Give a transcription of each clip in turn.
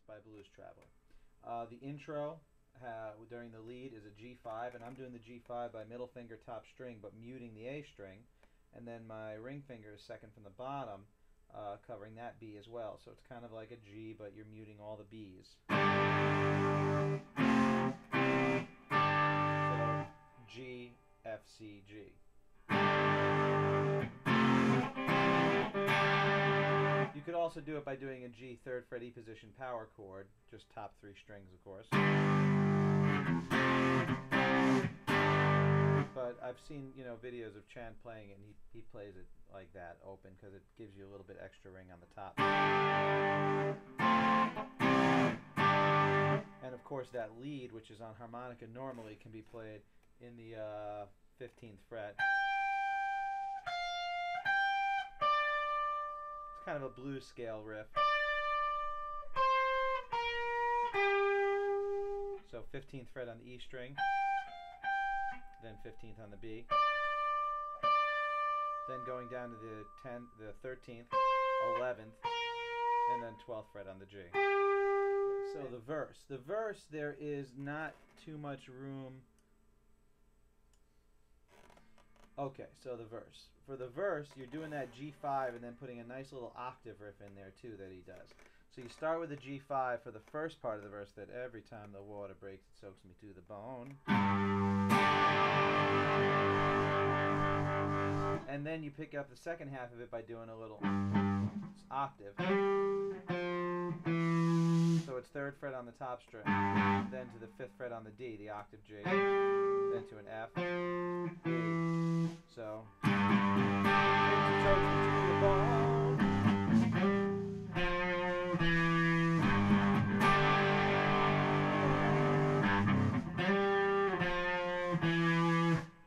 by Blues Traveler. The intro during the lead is a G5, and I'm doing the G5 by middle finger top string, but muting the A string, and then my ring finger is second from the bottom, covering that B as well. So it's kind of like a G, but you're muting all the B's. So G, F, C, G. You could also do it by doing a G 3rd fret E position power chord, just top 3 strings, of course. But I've seen, videos of Chan playing it, and he plays it like that, open, because it gives you a little bit extra ring on the top. And of course that lead, which is on harmonica normally, can be played in the 15th fret. It's kind of a blues scale riff. So 15th fret on the E string, then 15th on the B, then going down to the 13th, 11th, and then 12th fret on the G. So the verse, there is not too much room. Okay, so the verse. For the verse, you're doing that G5 and then putting a nice little octave riff in there too that he does. So you start with the G5 for the first part of the verse, that every time the water breaks, it soaks me to the bone. And then you pick up the second half of it by doing a little octave. So it's 3rd fret on the top string, then to the 5th fret on the D, the octave G, then to an F, E. So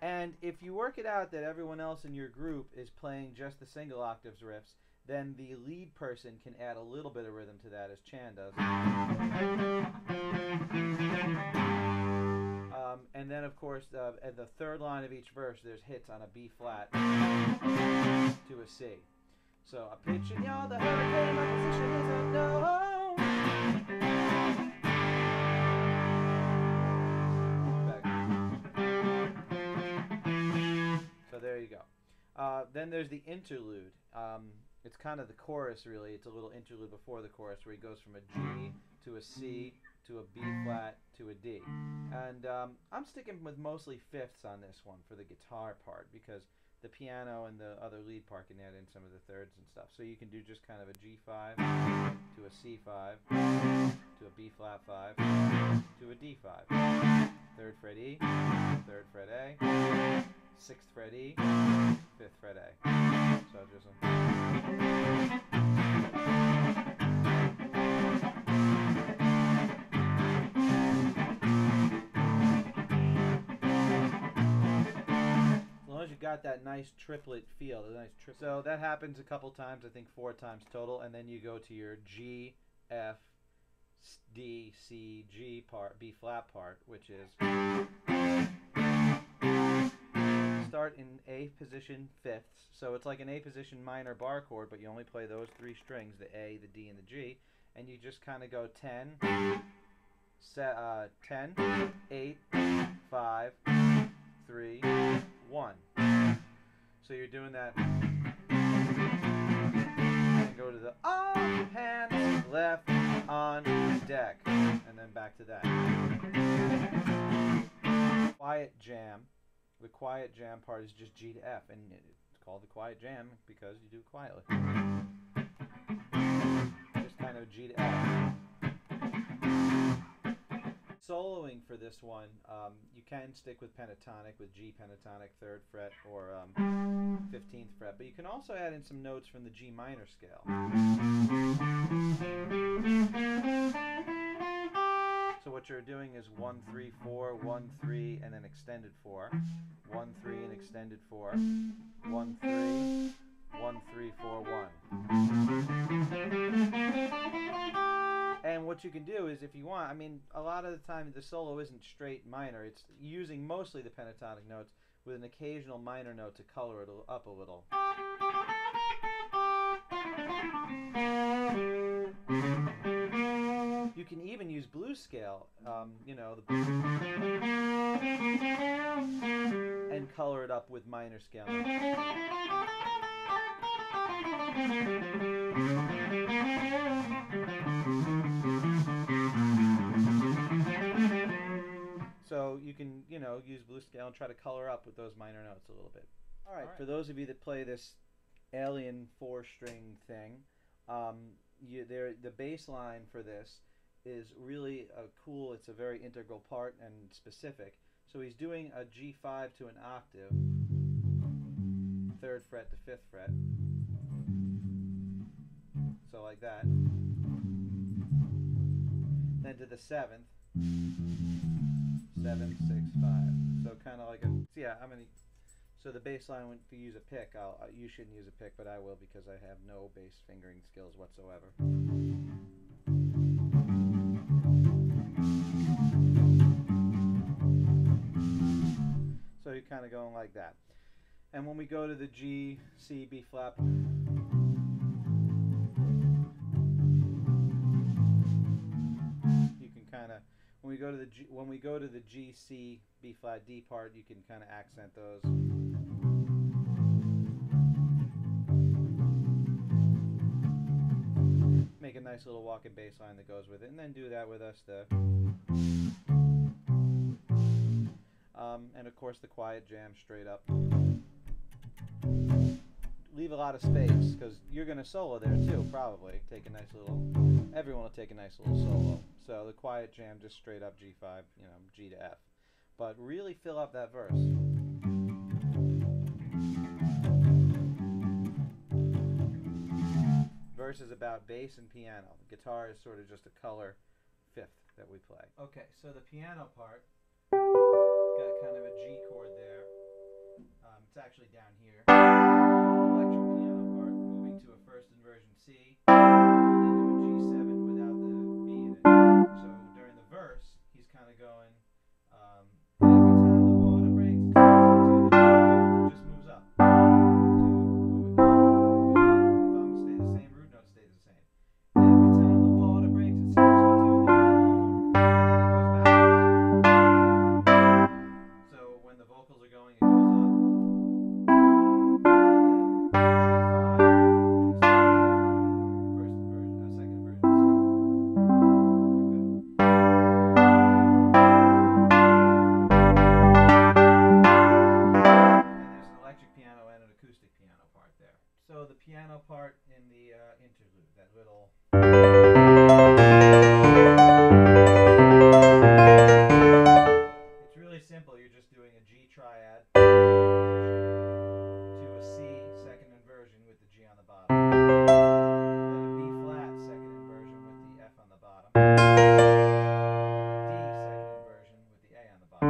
and if you work it out that everyone else in your group is playing just the single octaves riffs, then the lead person can add a little bit of rhythm to that, as Chan does. And then, of course, at the 3rd line of each verse, there's hits on a B flat to a C. So, a pitch in y'all, the hurricane, my position is unknown. So there you go. Then there's the interlude. It's kind of the chorus, really. It's a little interlude before the chorus where he goes from a G to a C to a B flat to a D. And I'm sticking with mostly fifths on this one for the guitar part, because the piano and the other lead part can add in some of the thirds and stuff. So you can do just kind of a G5 to a C5 to a B flat 5 to a D5. 3rd fret E, 3rd fret A, 6th fret E, 5th fret A. So just as long as you got that nice triplet feel, so that happens a couple times, I think 4 times total, and then you go to your G, F, D, C, G part, B flat part, which is start in A position fifths, so it's like an A position minor bar chord, but you only play those 3 strings, the A, the D, and the G, and you just kind of go 10, 10, 8, 5, 3, 1. So you're doing that, and go to the all hands left on deck, and then back to that. Quiet jam. The quiet jam part is just G to F, and it's called the quiet jam because you do it quietly. Just kind of G to F. Soloing for this one, you can stick with pentatonic, with G pentatonic 3rd fret or 15th fret, but you can also add in some notes from the G minor scale. So what you're doing is 1, 3, 4, 1, 3, and then extended 4, 1, 3, and extended 4, 1, 3, 1, 3, 4, 1. And what you can do is, if you want, I mean, a lot of the time the solo isn't straight minor. It's using mostly the pentatonic notes with an occasional minor note to color it up a little. blues scale, you know, and color it up with minor scale notes. So you can, you know, use blues scale and try to color up with those minor notes a little bit. All right. For those of you that play this alien 4-string thing, the bass line for this is really cool. It's a very integral part and specific. So he's doing a G5 to an octave, 3rd fret to 5th fret. So like that. Then to the 7th, 7, 6, 5. So kind of like a, yeah, I'm gonna. So the bass line, if you use a pick, you shouldn't use a pick, but I will because I have no bass fingering skills whatsoever. So you're kind of going like that. And when we go to the G, C, B flat, you can kind of, when we go to the G, C, B flat, D part, you can kind of accent those. Make a nice little walking bass line that goes with it, and then do that with us and of course the quiet jam straight up. Leave a lot of space because you're going to solo there too, probably. Take a nice little. Everyone will take a nice little solo. So the quiet jam just straight up G5, you know, G to F, but really fill up that verse. Verse is about bass and piano. The guitar is sort of just a color 5th that we play. Okay, so the piano part, it's got kind of a G chord there. It's actually down here. Electric piano part, moving to a 1st inversion C, and then to a G7 without the B in it. So during the verse, he's kind of going, every time the water breaks, it just moves up. So the piano part in the interlude, that little. It's really simple. You're just doing a G triad to a C 2nd inversion with the G on the bottom, then a B flat 2nd inversion with the F on the bottom, and a D 2nd inversion with the A on the bottom.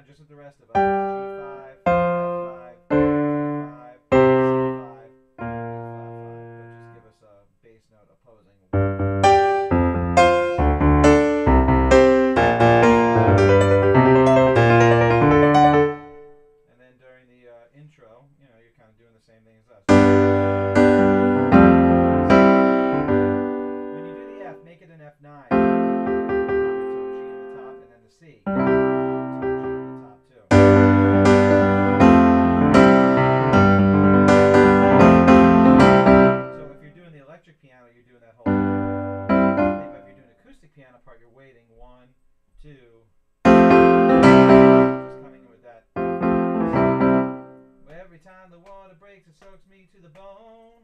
Just with the rest of us, G5, F5, D5, C5, B flat 5, but just give us a bass note opposing. And then during the intro, you know, you're kind of doing the same thing as us. When you do the F, make it an F9. G in the top, and then the C. Piano, you're doing that whole thing, but if you're doing acoustic piano part, you're waiting 1, 2, just coming in with that. Every time the water breaks, it soaks me to the bone.